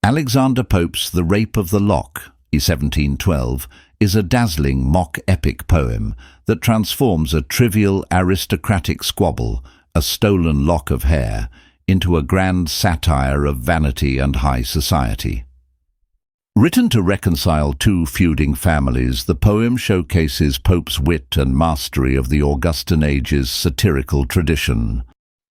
Alexander Pope's The Rape of the Lock, 1712, is a dazzling mock-epic poem that transforms a trivial aristocratic squabble, a stolen lock of hair, into a grand satire of vanity and high society. Written to reconcile two feuding families, the poem showcases Pope's wit and mastery of the Augustan age's satirical tradition.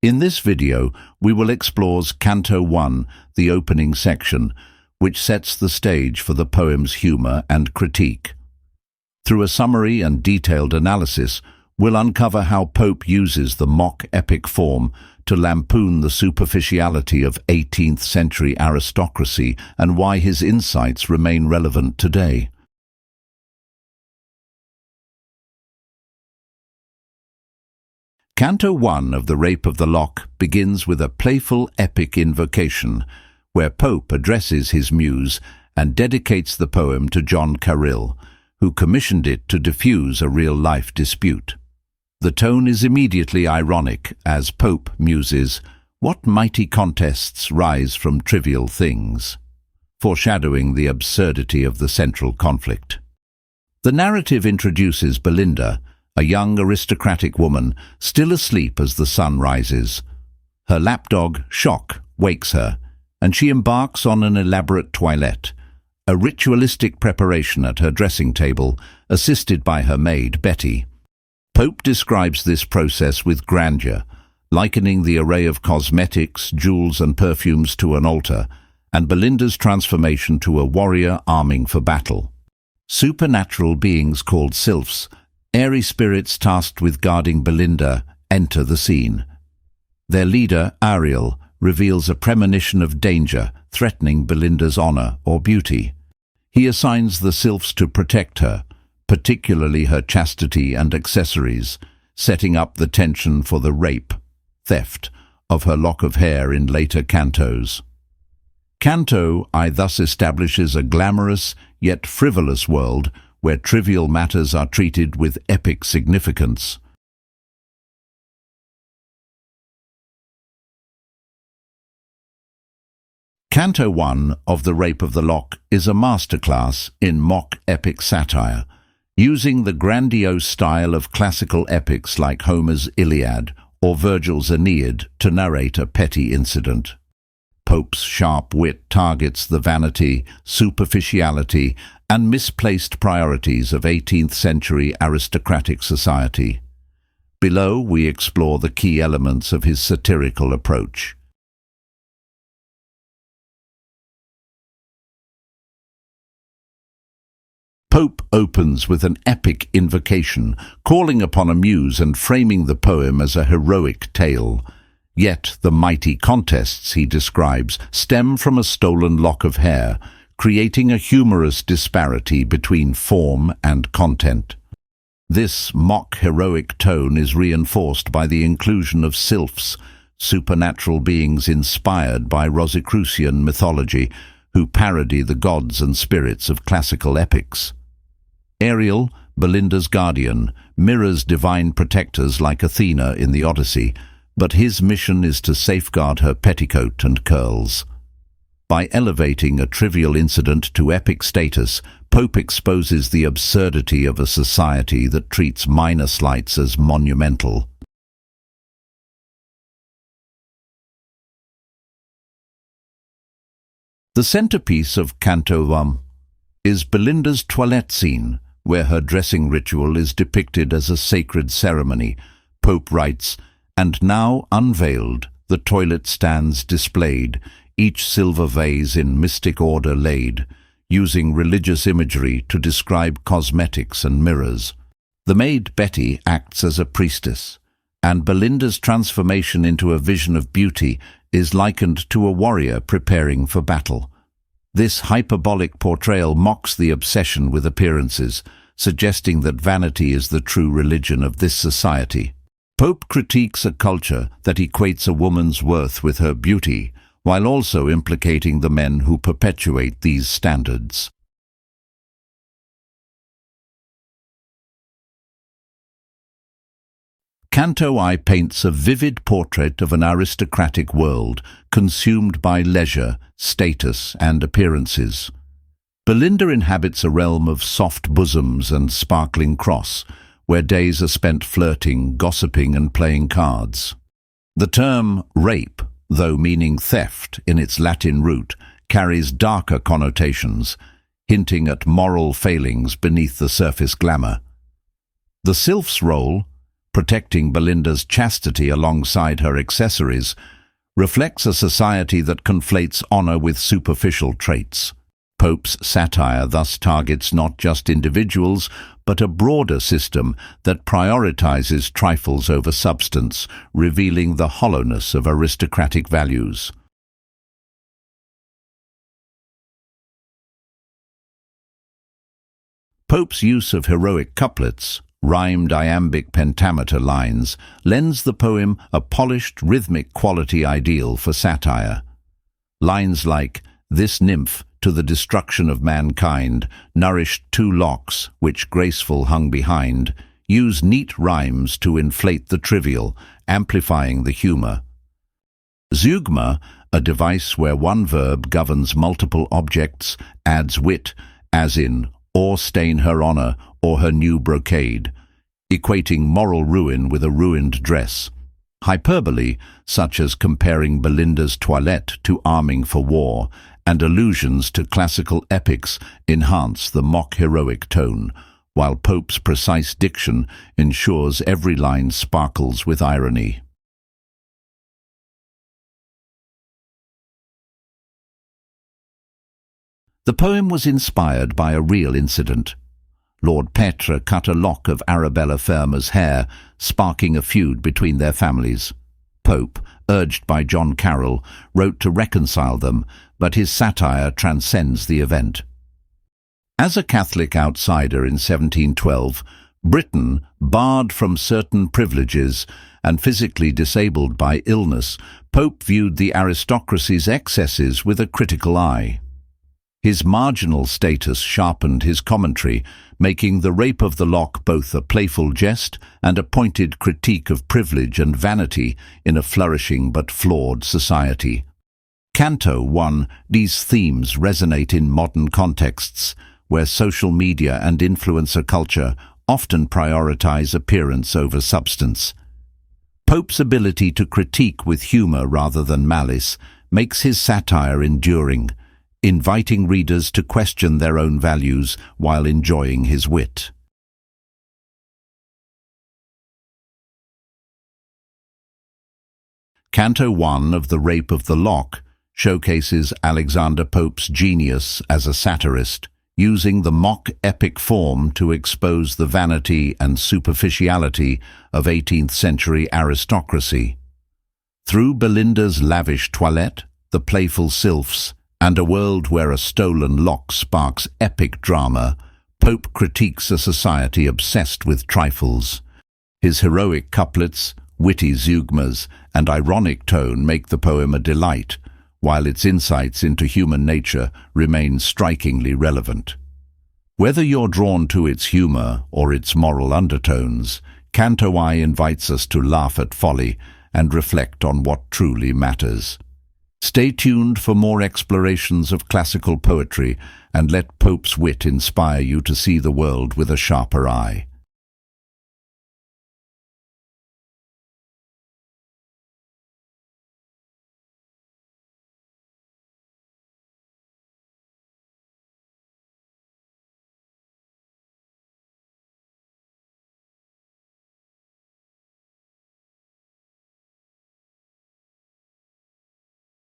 In this video, we will explore Canto I, the opening section, which sets the stage for the poem's humor and critique. Through a summary and detailed analysis, we'll uncover how Pope uses the mock-epic form to lampoon the superficiality of 18th century aristocracy and why his insights remain relevant today. Canto I of The Rape of the Lock begins with a playful epic invocation, where Pope addresses his muse and dedicates the poem to John Caryll, who commissioned it to diffuse a real-life dispute. The tone is immediately ironic as Pope muses, "What mighty contests rise from trivial things," foreshadowing the absurdity of the central conflict. The narrative introduces Belinda, a young aristocratic woman still asleep as the sun rises. Her lapdog, Shock, wakes her, and she embarks on an elaborate toilette, a ritualistic preparation at her dressing table, assisted by her maid, Betty. Pope describes this process with grandeur, likening the array of cosmetics, jewels and perfumes to an altar, and Belinda's transformation to a warrior arming for battle. Supernatural beings called Sylphs, airy spirits tasked with guarding Belinda, enter the scene. Their leader, Caryll, reveals a premonition of danger threatening Belinda's honor or beauty. He assigns the Sylphs to protect her, particularly her chastity and accessories, setting up the tension for the rape, theft, of her lock of hair in later cantos. Canto I thus establishes a glamorous yet frivolous world where trivial matters are treated with epic significance. Canto I of The Rape of the Lock is a masterclass in mock-epic satire, using the grandiose style of classical epics like Homer's Iliad or Virgil's Aeneid to narrate a petty incident. Pope's sharp wit targets the vanity, superficiality, and misplaced priorities of 18th century aristocratic society. Below, we explore the key elements of his satirical approach. Pope opens with an epic invocation, calling upon a muse and framing the poem as a heroic tale. Yet the mighty contests he describes stem from a stolen lock of hair, creating a humorous disparity between form and content. This mock-heroic tone is reinforced by the inclusion of Sylphs, supernatural beings inspired by Rosicrucian mythology, who parody the gods and spirits of classical epics. Caryll, Belinda's guardian, mirrors divine protectors like Athena in the Odyssey, but his mission is to safeguard her petticoat and curls. By elevating a trivial incident to epic status, Pope exposes the absurdity of a society that treats minor slights as monumental. The centerpiece of Canto I is Belinda's toilette scene, where her dressing ritual is depicted as a sacred ceremony. Pope writes, "And now unveiled, the toilet stands displayed, each silver vase in mystic order laid, using religious imagery to describe cosmetics and mirrors." The maid Betty acts as a priestess, and Belinda's transformation into a vision of beauty is likened to a warrior preparing for battle. This hyperbolic portrayal mocks the obsession with appearances, suggesting that vanity is the true religion of this society. Pope critiques a culture that equates a woman's worth with her beauty, while also implicating the men who perpetuate these standards. Canto I paints a vivid portrait of an aristocratic world consumed by leisure, status, and appearances. Belinda inhabits a realm of soft bosoms and sparkling cross, where days are spent flirting, gossiping, and playing cards. The term rape, though meaning theft in its Latin root, carries darker connotations, hinting at moral failings beneath the surface glamour. The Sylphs' role, protecting Belinda's chastity alongside her accessories, reflects a society that conflates honor with superficial traits. Pope's satire thus targets not just individuals, but a broader system that prioritizes trifles over substance, revealing the hollowness of aristocratic values. Pope's use of heroic couplets, rhymed iambic pentameter lines, lends the poem a polished rhythmic quality ideal for satire. Lines like, "This nymph, to the destruction of mankind, nourished 2 locks, which graceful hung behind," use neat rhymes to inflate the trivial, amplifying the humor. Zeugma, a device where one verb governs multiple objects, adds wit, as in, "or stain her honor, or her new brocade," equating moral ruin with a ruined dress. Hyperbole, such as comparing Belinda's toilette to arming for war, and allusions to classical epics enhance the mock-heroic tone, while Pope's precise diction ensures every line sparkles with irony. The poem was inspired by a real incident. Lord Petre cut a lock of Arabella Fermor's hair, sparking a feud between their families. Pope, urged by John Caryll, wrote to reconcile them, but his satire transcends the event. As a Catholic outsider in 1712, Britain, barred from certain privileges and physically disabled by illness, Pope viewed the aristocracy's excesses with a critical eye. His marginal status sharpened his commentary, making the rape of the lock both a playful jest and a pointed critique of privilege and vanity in a flourishing but flawed society. Canto I, these themes resonate in modern contexts, where social media and influencer culture often prioritize appearance over substance. Pope's ability to critique with humor rather than malice makes his satire enduring, inviting readers to question their own values while enjoying his wit. Canto I of The Rape of the Lock showcases Alexander Pope's genius as a satirist, using the mock-epic form to expose the vanity and superficiality of 18th-century aristocracy. Through Belinda's lavish toilette, the playful Sylphs, and a world where a stolen lock sparks epic drama, Pope critiques a society obsessed with trifles. His heroic couplets, witty zeugmas, and ironic tone make the poem a delight, while its insights into human nature remain strikingly relevant. Whether you're drawn to its humor or its moral undertones, Canto I invites us to laugh at folly and reflect on what truly matters. Stay tuned for more explorations of classical poetry and let Pope's wit inspire you to see the world with a sharper eye.